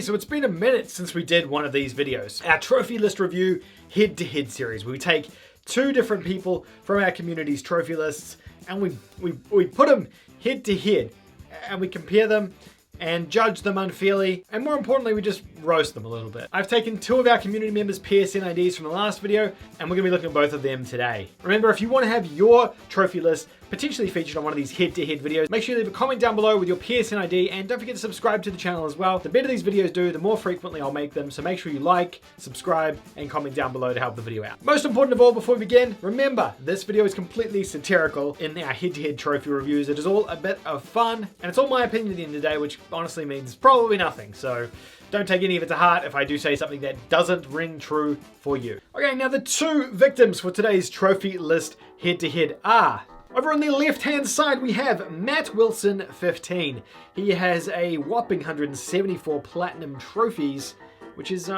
Okay, so it's been a minute since we did one of these videos. Our trophy list review head-to-head series, where we take two different people from our community's trophy lists and we put them head-to-head and we compare them and judge them unfairly, and more importantly, we just roast them a little bit. I've taken two of our community members' PSN IDs from the last video, and we're gonna be looking at both of them today. Remember, if you wanna have your trophy list potentially featured on one of these head-to-head videos, make sure you leave a comment down below with your PSN ID, and don't forget to subscribe to the channel as well. The better these videos do, the more frequently I'll make them, so make sure you like, subscribe, and comment down below to help the video out. Most important of all, before we begin, remember, this video is completely satirical in our head-to-head trophy reviews. It is all a bit of fun, and it's all my opinion at the end of the day, which honestly means probably nothing, so don't take any of it to heart if I do say something that doesn't ring true for you. Okay, now the two victims for today's trophy list head-to-head are... Over on the left-hand side, we have Matt Wilson, 15. He has a whopping 174 platinum trophies, which is you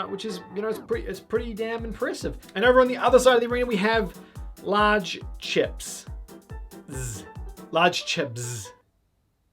know, it's pretty damn impressive. And over on the other side of the arena, we have Large Chips. Large Chips.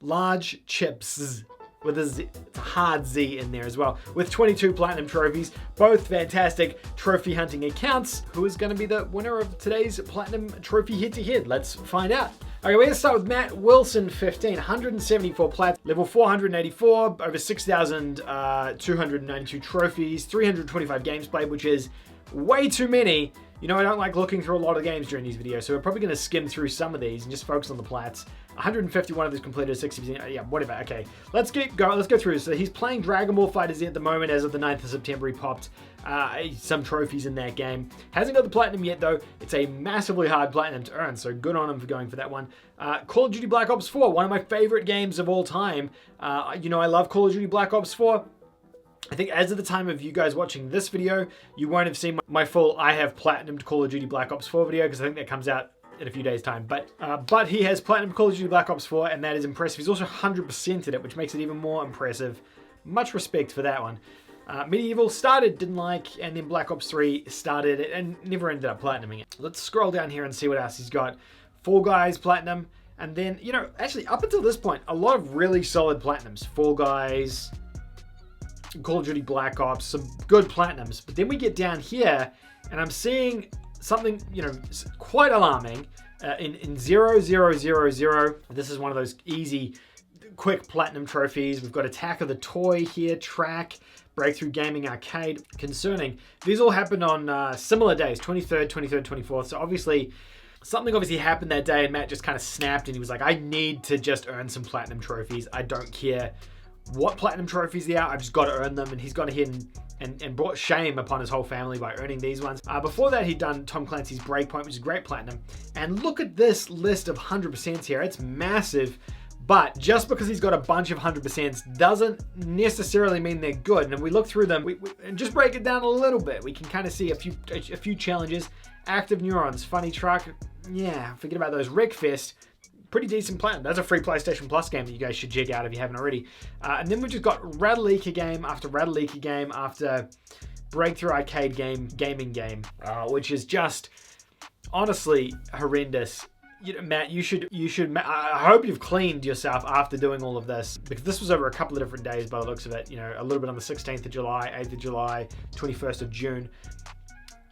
Large Chips. With a Z, it's a hard Z in there as well, with 22 platinum trophies, both fantastic trophy hunting accounts. Who is going to be the winner of today's platinum trophy head-to-head? Let's find out. Okay, we're going to start with Matt Wilson, 15, 174 plats, level 484, over 6,292 trophies, 325 games played, which is way too many. You know, I don't like looking through a lot of games during these videos, so we're probably going to skim through some of these and just focus on the plats. 151 of these completed, 60%, yeah, whatever, okay. Let's go through. So he's playing Dragon Ball FighterZ at the moment. As of the 9th of September, he popped some trophies in that game. Hasn't got the platinum yet, though. It's a massively hard platinum to earn, so good on him for going for that one. Call of Duty Black Ops 4, one of my favorite games of all time. You know, I love Call of Duty Black Ops 4. I think as of the time of you guys watching this video, you won't have seen my full I have platinumed Call of Duty Black Ops 4 video, because I think that comes out in a few days' time. But he has platinum Call of Duty Black Ops 4, and that is impressive. He's also 100%ed it, which makes it even more impressive. Much respect for that one. Medieval started, didn't like, and then Black Ops 3 started and never ended up platinuming it. Let's scroll down here and see what else he's got. Fall Guys platinum, and then, you know, actually up until this point, a lot of really solid platinums. Fall Guys, Call of Duty Black Ops, some good platinums. But then we get down here, and I'm seeing something, you know, quite alarming. In 0000, this is one of those easy, quick platinum trophies. We've got Attack of the Toy here, Track, Breakthrough Gaming Arcade. Concerning. These all happened on similar days, 23rd, 24th. So obviously, something happened that day, and Matt just kind of snapped, and he was like, I need to just earn some platinum trophies. I don't care what platinum trophies they are, I've just got to earn them. And he's gone ahead and brought shame upon his whole family by earning these ones. Before that, he'd done Tom Clancy's Breakpoint, which is great platinum. And look at this list of 100% here. It's massive, but just because he's got a bunch of 100% doesn't necessarily mean they're good. And if we look through them, and just break it down a little bit, we can kind of see a few challenges. Active Neurons, Funny Truck, yeah, forget about those. Wreckfest, pretty decent platinum. That's a free PlayStation Plus game that you guys should check out if you haven't already. And then we've just got Rattleleaker game after Rattleleaker game after Breakthrough Arcade gaming game, which is just honestly horrendous. You know, Matt, you should. I hope you've cleaned yourself after doing all of this, because this was over a couple of different days by the looks of it. You know, a little bit on the 16th of July, 8th of July, 21st of June.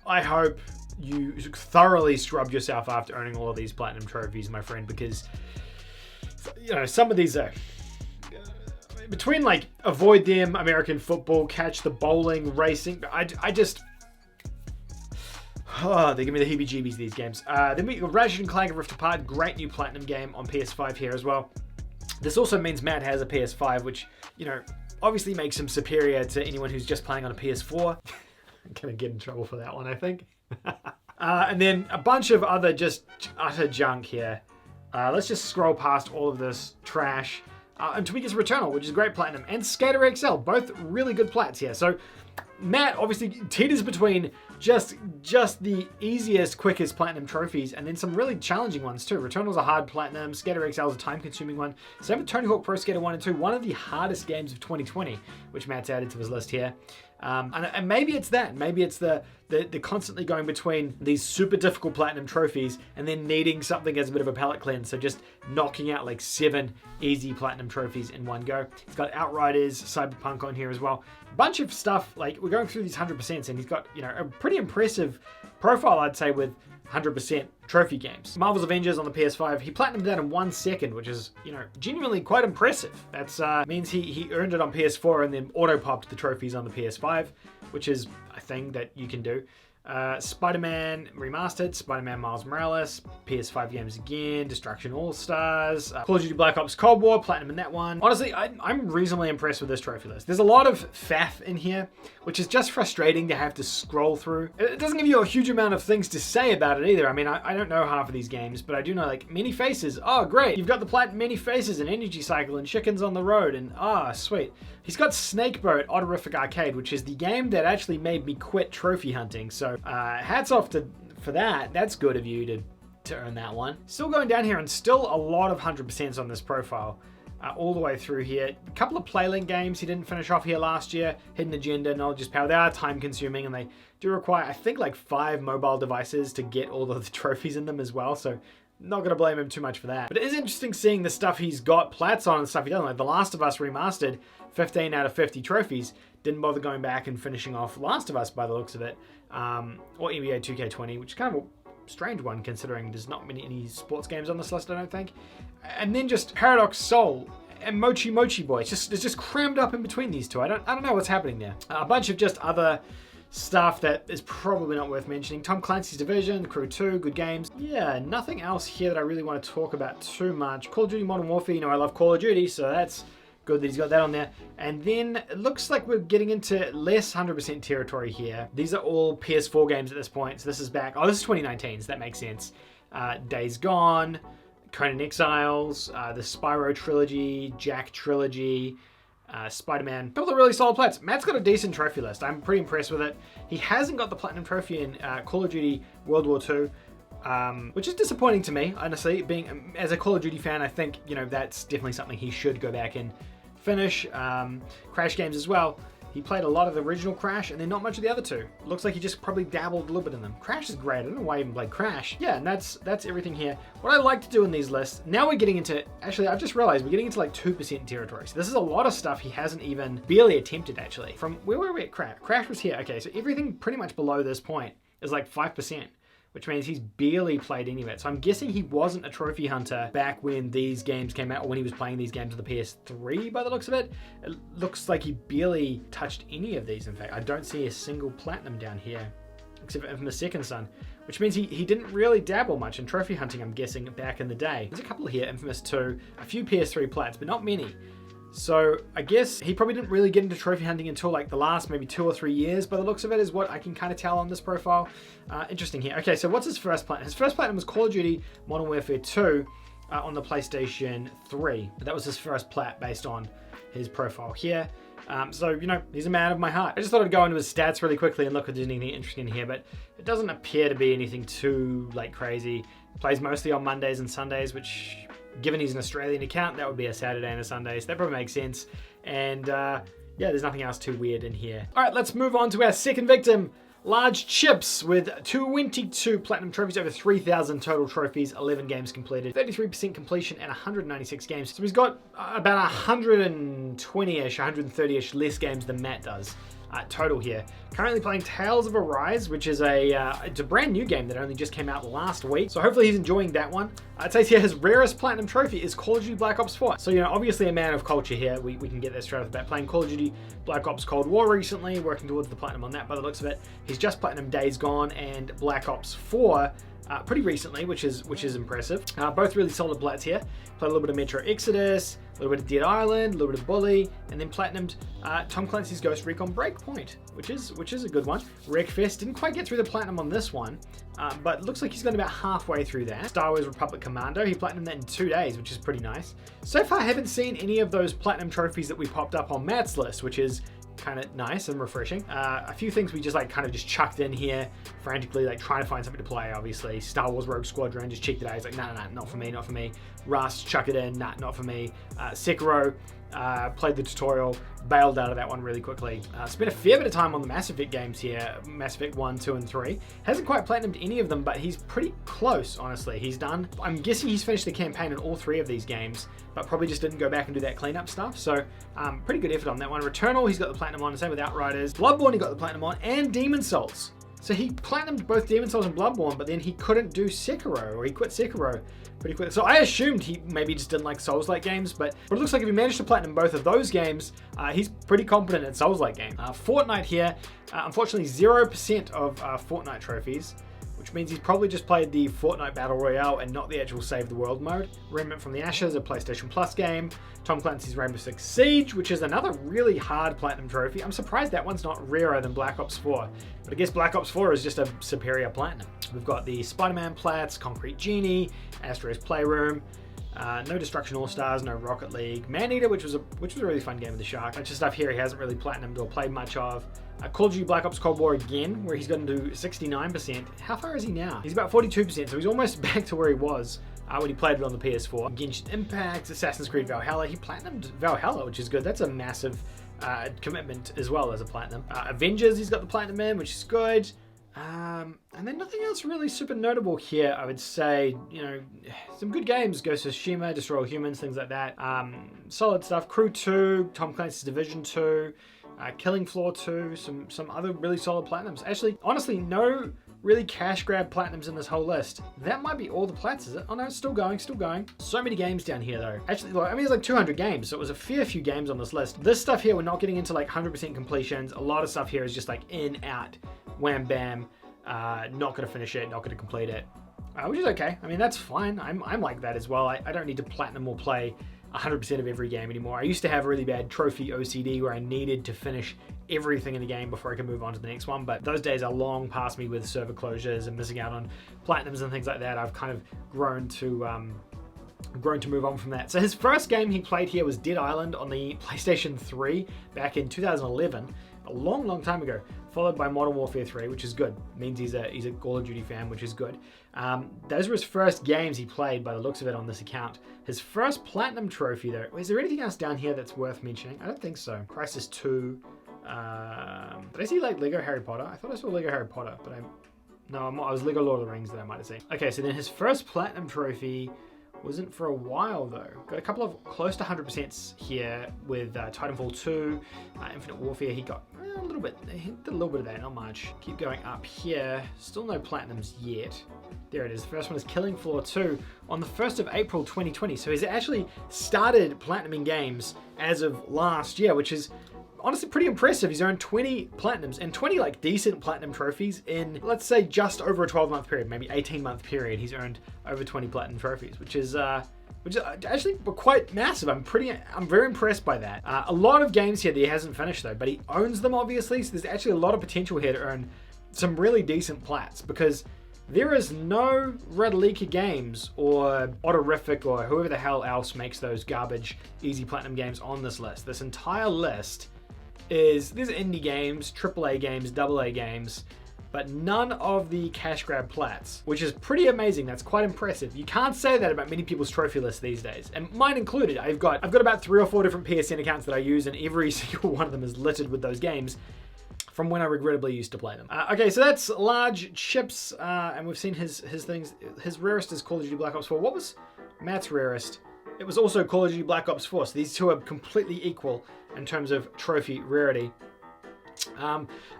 I hope you thoroughly scrubbed yourself after earning all of these platinum trophies, my friend, because, you know, some of these are between, like, avoid them, American football, catch the bowling, racing. I just, they give me the heebie-jeebies, these games. Then we got Ratchet and Clank Rift Apart, great new platinum game on PS5 here as well. This also means Matt has a PS5, which, you know, obviously makes him superior to anyone who's just playing on a PS4. I'm gonna get in trouble for that one, I think. And then a bunch of other just utter junk here. Let's just scroll past all of this trash. And Tweaker's Returnal, which is great platinum, and Skater XL, both really good plats here. So Matt obviously teeters between just the easiest, quickest platinum trophies, and then some really challenging ones too. Returnal's a hard platinum, Skater XL is a time-consuming one. Same with Tony Hawk Pro Skater 1 and 2, one of the hardest games of 2020, which Matt's added to his list here. And maybe it's that. Maybe it's the constantly going between these super difficult platinum trophies and then needing something as a bit of a palate cleanse. So just knocking out like 7 easy platinum trophies in one go. He's got Outriders, Cyberpunk on here as well. A bunch of stuff. Like, we're going through these 100%, and he's got, you know, a pretty impressive profile, I'd say, with 100% trophy games. Marvel's Avengers on the PS5, he platinumed that in 1 second, which is, you know, genuinely quite impressive. That's means he earned it on PS4 and then auto-popped the trophies on the PS5, which is a thing that you can do. Spider-Man Remastered, Spider-Man Miles Morales, PS5 games again, Destruction All-Stars, Call of Duty Black Ops Cold War, platinum in that one. Honestly, I'm reasonably impressed with this trophy list. There's a lot of faff in here, which is just frustrating to have to scroll through. It doesn't give you a huge amount of things to say about it either. I mean, I don't know half of these games, but I do know, like, Many Faces. Oh, great. You've got the platinum Many Faces and Energy Cycle and Chickens on the Road, and sweet. He's got Snakeboat Odorific Arcade, which is the game that actually made me quit trophy hunting. So hats off for that. That's good of you to earn that one. Still going down here, and still a lot of 100% on this profile. All the way through here. A couple of Playlink games he didn't finish off here last year. Hidden Agenda, Knowledge's Power. They are time consuming, and they do require, I think, like 5 mobile devices to get all of the trophies in them as well. So not going to blame him too much for that. But it is interesting seeing the stuff he's got plats on and stuff he doesn't. Like The Last of Us Remastered, 15 out of 50 trophies. Didn't bother going back and finishing off Last of Us by the looks of it. Or NBA 2K20, which is kind of a strange one considering there's not any sports games on this list, I don't think. And then just Paradox Soul and Mochi Mochi Boy. It's just crammed up in between these two. I don't know what's happening there. A bunch of just other stuff that is probably not worth mentioning. Tom Clancy's Division, Crew 2, good games. Yeah, nothing else here that I really want to talk about too much. Call of Duty Modern Warfare, you know I love Call of Duty, so that's good that he's got that on there. And then it looks like we're getting into less 100% territory here. These are all PS4 games at this point, so this is back. Oh, this is 2019, so that makes sense. Days Gone, Conan Exiles, the Spyro Trilogy, Jack Trilogy, Spider-Man. Couple of really solid plats. Matt's got a decent trophy list. I'm pretty impressed with it. He hasn't got the platinum trophy in Call of Duty World War II, which is disappointing to me, honestly. Being as a Call of Duty fan, I think, you know, that's definitely something he should go back and finish. Crash games as well. He played a lot of the original Crash and then not much of the other two. Looks like he just probably dabbled a little bit in them. Crash is great. I don't know why I even played Crash. Yeah, and that's everything here. What I like to do in these lists, now we're getting into, actually I've just realized we're getting into like 2% territory. So this is a lot of stuff he hasn't even barely attempted actually. From where were we at Crash? Crash was here. Okay, so everything pretty much below this point is like 5%. Which means he's barely played any of it. So I'm guessing he wasn't a trophy hunter back when these games came out, or when he was playing these games on the PS3 by the looks of it. It looks like he barely touched any of these, in fact. I don't see a single platinum down here, except for Infamous Second Son, which means he didn't really dabble much in trophy hunting, I'm guessing, back in the day. There's a couple here, Infamous 2, a few PS3 plats, but not many. So I guess he probably didn't really get into trophy hunting until like the last maybe 2 or 3 years by the looks of it, is what I can kind of tell on this profile. Interesting here. Okay, so what's his first platinum? His first platinum was Call of Duty Modern Warfare 2 on the PlayStation 3. That was his first plat based on his profile here. So, you know, he's a man of my heart. I just thought I'd go into his stats really quickly and look if there's anything interesting in here, but it doesn't appear to be anything too like crazy. He plays mostly on Mondays and Sundays, which, given he's an Australian account, that would be a Saturday and a Sunday, so that probably makes sense. And yeah, there's nothing else too weird in here. All right, let's move on to our second victim, Large Chips, with 22 platinum trophies, over 3,000 total trophies, 11 games completed, 33% completion, and 196 games. So he's got about 120-ish, 130-ish less games than Matt does. Total here. Currently playing Tales of Arise, which is it's a brand new game that only just came out last week. So hopefully he's enjoying that one. It says here his rarest platinum trophy is Call of Duty Black Ops 4. So, you know, obviously a man of culture here. We can get that straight off the bat. Playing Call of Duty Black Ops Cold War recently, working towards the platinum on that by the looks of it. He's just platinum Days Gone and Black Ops 4 pretty recently, which is impressive. Both really solid plats here. Played a little bit of Metro Exodus, a little bit of Dead Island, a little bit of Bully, and then platinumed Tom Clancy's Ghost Recon Breakpoint, which is a good one. Wreckfest didn't quite get through the platinum on this one, but looks like he's got about halfway through that. Star Wars Republic Commando, he platinumed that in 2 days, which is pretty nice. So far, I haven't seen any of those platinum trophies that we popped up on Matt's list, which is kind of nice and refreshing. A few things we just like kind of just chucked in here, frantically like trying to find something to play. Obviously, Star Wars Rogue Squadron, just checked it out. He's like, nah, not for me, not for me. Rust, chuck it in, nah, not for me. Sekiro, played the tutorial, bailed out of that one really quickly. Spent a fair bit of time on the Mass Effect games here, Mass Effect 1, 2, and 3. Hasn't quite platinumed any of them, but he's pretty close, honestly. He's done, I'm guessing he's finished the campaign in all 3 of these games, but probably just didn't go back and do that cleanup stuff. So pretty good effort on that one. Returnal, he's got the platinum on, the same with Outriders. Bloodborne, he got the platinum on, and Demon Souls. So he platinumed both Demon Souls and Bloodborne, but then he couldn't do Sekiro, or he quit Sekiro pretty quick. So I assumed he maybe just didn't like Souls-like games, but it looks like if he managed to platinum both of those games, he's pretty competent at Souls-like games. Fortnite here, unfortunately 0% of Fortnite trophies, which means he's probably just played the Fortnite Battle Royale and not the actual Save the World mode. Remnant from the Ashes, a PlayStation Plus game. Tom Clancy's Rainbow Six Siege, which is another really hard platinum trophy. I'm surprised that one's not rarer than Black Ops 4, but I guess Black Ops 4 is just a superior platinum. We've got the Spider-Man Plats, Concrete Genie, Astro's Playroom, no Destruction All-Stars, no Rocket League, Maneater, which was a really fun game with the Shark. Bunch of stuff here he hasn't really platinumed or played much of. Call of Duty Black Ops Cold War again, where he's gotten to 69%. How far is he now? He's about 42%, so he's almost back to where he was when he played it on the PS4. Genshin Impact, Assassin's Creed Valhalla. He platinumed Valhalla, which is good. That's a massive commitment as well as a platinum. Avengers, he's got the platinum in, which is good. And then nothing else really super notable here, I would say. You know, some good games, Ghost of Tsushima, Destroy All Humans, things like that. Solid stuff. Crew 2, Tom Clancy's Division 2, Killing Floor 2, some other really solid platinums. Actually, honestly, no really cash grab platinums in this whole list. That might be all the plats, is it? Oh no, it's still going, still going. So many games down here though. Actually, like, I mean, it's like 200 games, so it was a fair few games on this list. This stuff here, we're not getting into like 100% completions. A lot of stuff here is just like in, out, wham, bam, not gonna finish it, not gonna complete it. Which is okay. I mean, that's fine. I'm like that as well. I don't need to platinum or play 100% of every game anymore. I used to have really bad trophy OCD where I needed to finish everything in the game before I could move on to the next one, but those days are long past me with server closures and missing out on platinums and things like that. I've kind of grown to move on from that. So his first game he played here was Dead Island on the PlayStation 3 back in 2011, a long time ago, followed by Modern Warfare 3, which is good. It means he's a Call of Duty fan, which is good. Those were his first games he played by the looks of it on this account. His first platinum trophy though, is there anything else down here that's worth mentioning? I don't think so. Crysis 2. Did I see like Lego Harry Potter? I thought I saw Lego Harry Potter, but I was Lego Lord of the Rings that I might have seen. Okay, so then his first platinum trophy wasn't for a while though. Got a couple of close to 100% here with Titanfall 2, Infinite Warfare. He got a little bit, he did a little bit of that, not much. Keep going up here, still no platinums yet. There it is, the first one is Killing Floor 2 on the 1st of April 2020. So he's actually started platinuming games as of last year, which is honestly pretty impressive. He's earned 20 platinums and 20 like decent platinum trophies in, let's say, just over a 12-month period, maybe 18-month period. He's earned over 20 platinum trophies, which is actually quite massive. I'm very impressed by that. A lot of games here that he hasn't finished though, but he owns them obviously. So there's actually a lot of potential here to earn some really decent plats, because there is no Radalika Games or Otterific or whoever the hell else makes those garbage easy platinum games on this list. This entire list there's indie games, AAA games, AA games, but none of the cash grab plats, which is pretty amazing. That's quite impressive. You can't say that about many people's trophy lists these days, and mine included. I've got about 3 or 4 different PSN accounts that I use, and every single one of them is littered with those games from when I regrettably used to play them. Okay, so that's Large Chips, and we've seen his things. His rarest is Call of Duty Black Ops 4. What was Matt's rarest? It was also Call of Duty Black Ops 4, so these two are completely equal in terms of trophy rarity.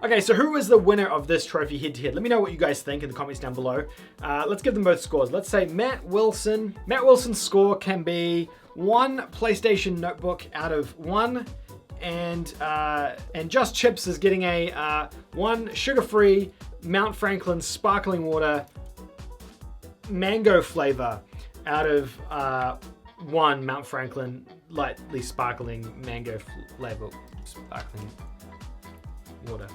Okay, so who was the winner of this trophy head-to-head? Let me know what you guys think in the comments down below. Let's give them both scores. Let's say Matt Wilson. Matt Wilson's score can be 1 PlayStation Notebook out of 1, and Just Chips is getting a 1 sugar-free Mount Franklin sparkling water mango flavor out of 1 Mount Franklin lightly sparkling mango flavor sparkling water.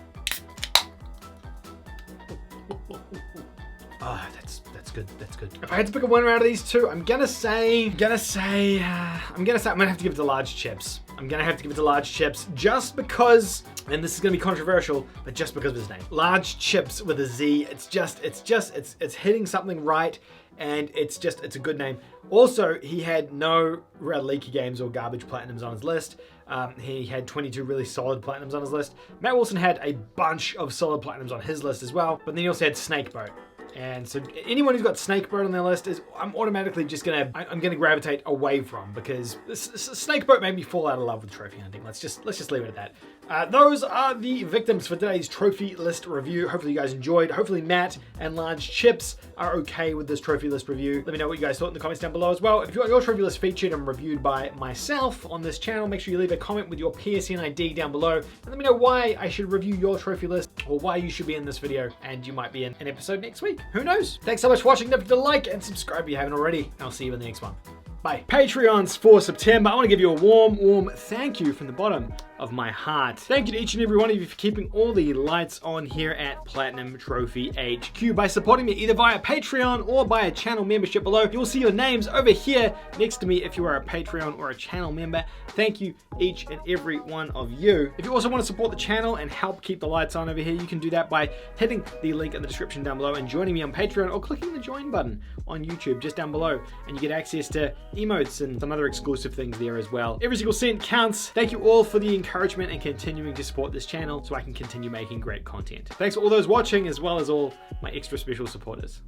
Ah, that's good. That's good. If I had to pick a winner out of these two, I'm gonna say I'm gonna have to give it to Large Chips. I'm I'm gonna have to give it to Large Chips just because, and this is gonna be controversial, but just because of his name. Large Chips with a Z, it's hitting something right, and it's a good name. Also, he had no real leaky games or garbage platinums on his list. He had 22 really solid platinums on his list. Matt Wilson had a bunch of solid platinums on his list as well, but then he also had Snakeboat. And so anyone who's got Snakeboat on their list I'm automatically just I'm gonna gravitate away from, because Snakeboat made me fall out of love with trophy hunting. Let's just leave it at that. Those are the victims for today's trophy list review. Hopefully you guys enjoyed. Hopefully Matt and Large Chips are okay with this trophy list review. Let me know what you guys thought in the comments down below as well. If you want your trophy list featured and reviewed by myself on this channel, make sure you leave a comment with your PSN ID down below, and let me know why I should review your trophy list, or why you should be in this video, and you might be in an episode next week. Who knows? Thanks so much for watching. Don't forget to like and subscribe if you haven't already, and I'll see you in the next one. Bye. Patreons for September. I want to give you a warm thank you from the bottom of my heart. Thank you to each and every one of you for keeping all the lights on here at Platinum Trophy HQ. By supporting me either via Patreon or by a channel membership below, you'll see your names over here next to me if you are a Patreon or a channel member. Thank you, each and every one of you. If you also want to support the channel and help keep the lights on over here, you can do that by hitting the link in the description down below and joining me on Patreon, or clicking the join button on YouTube just down below, and you get access to emotes and some other exclusive things there as well. Every single cent counts. Thank you all for the encouragement and continuing to support this channel so I can continue making great content. Thanks for all those watching, as well as all my extra special supporters.